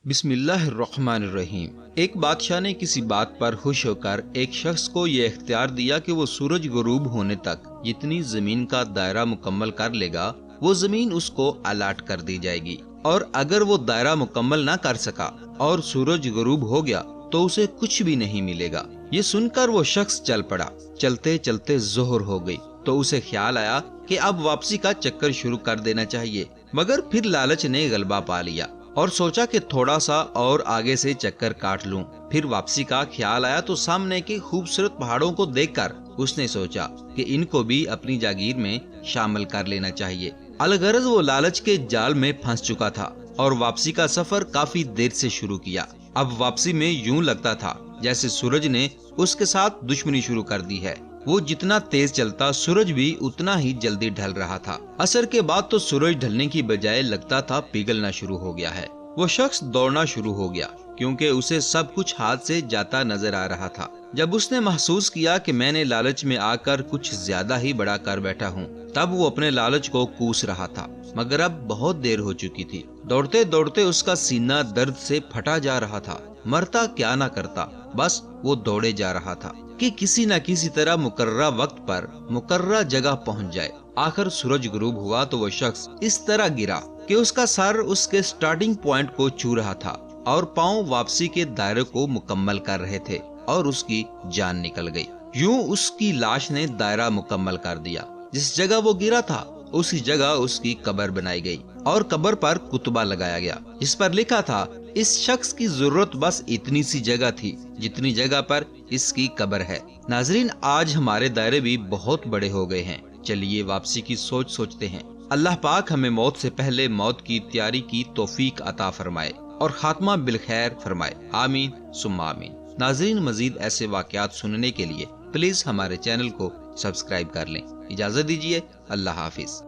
بسم اللہ الرحمن الرحیم۔ ایک بادشاہ نے کسی بات پر خوش ہو کر ایک شخص کو یہ اختیار دیا کہ وہ سورج غروب ہونے تک جتنی زمین کا دائرہ مکمل کر لے گا وہ زمین اس کو الاٹ کر دی جائے گی، اور اگر وہ دائرہ مکمل نہ کر سکا اور سورج غروب ہو گیا تو اسے کچھ بھی نہیں ملے گا۔ یہ سن کر وہ شخص چل پڑا۔ چلتے چلتے ظہر ہو گئی تو اسے خیال آیا کہ اب واپسی کا چکر شروع کر دینا چاہیے، مگر پھر لالچ نے غلبہ پا لیا اور سوچا کہ تھوڑا سا اور آگے سے چکر کاٹ لوں۔ پھر واپسی کا خیال آیا تو سامنے کے خوبصورت پہاڑوں کو دیکھ کر اس نے سوچا کہ ان کو بھی اپنی جاگیر میں شامل کر لینا چاہیے۔ الغرض وہ لالچ کے جال میں پھنس چکا تھا اور واپسی کا سفر کافی دیر سے شروع کیا۔ اب واپسی میں یوں لگتا تھا جیسے سورج نے اس کے ساتھ دشمنی شروع کر دی ہے۔ وہ جتنا تیز چلتا سورج بھی اتنا ہی جلدی ڈھل رہا تھا۔ عصر کے بعد تو سورج ڈھلنے کی بجائے لگتا تھا پگھلنا شروع ہو گیا ہے۔ وہ شخص دوڑنا شروع ہو گیا کیونکہ اسے سب کچھ ہاتھ سے جاتا نظر آ رہا تھا۔ جب اس نے محسوس کیا کہ میں نے لالچ میں آ کر کچھ زیادہ ہی بڑا کر بیٹھا ہوں، تب وہ اپنے لالچ کو کوس رہا تھا، مگر اب بہت دیر ہو چکی تھی۔ دوڑتے دوڑتے اس کا سینہ درد سے پھٹا جا رہا تھا۔ مرتا کیا نہ کرتا، بس وہ دوڑے جا رہا تھا کہ کسی نہ کسی طرح مقررہ وقت پر مقررہ جگہ پہنچ جائے۔ آخر سورج غروب ہوا تو وہ شخص اس طرح گرا کہ اس کا سر اس کے سٹارٹنگ پوائنٹ کو چھو رہا تھا اور پاؤں واپسی کے دائرے کو مکمل کر رہے تھے اور اس کی جان نکل گئی۔ یوں اس کی لاش نے دائرہ مکمل کر دیا۔ جس جگہ وہ گرا تھا اسی جگہ اس کی قبر بنائی گئی اور قبر پر کتبہ لگایا گیا جس پر لکھا تھا، اس شخص کی ضرورت بس اتنی سی جگہ تھی جتنی جگہ پر اس کی قبر ہے۔ ناظرین، آج ہمارے دائرے بھی بہت بڑے ہو گئے ہیں، چلیے واپسی کی سوچتے ہیں۔ اللہ پاک ہمیں موت سے پہلے موت کی تیاری کی توفیق عطا فرمائے اور خاتمہ بالخیر فرمائے، آمین ثم آمین۔ ناظرین، مزید ایسے واقعات سننے کے لیے پلیز ہمارے چینل کو سبسکرائب کر لیں۔ اجازت دیجیے، اللہ حافظ۔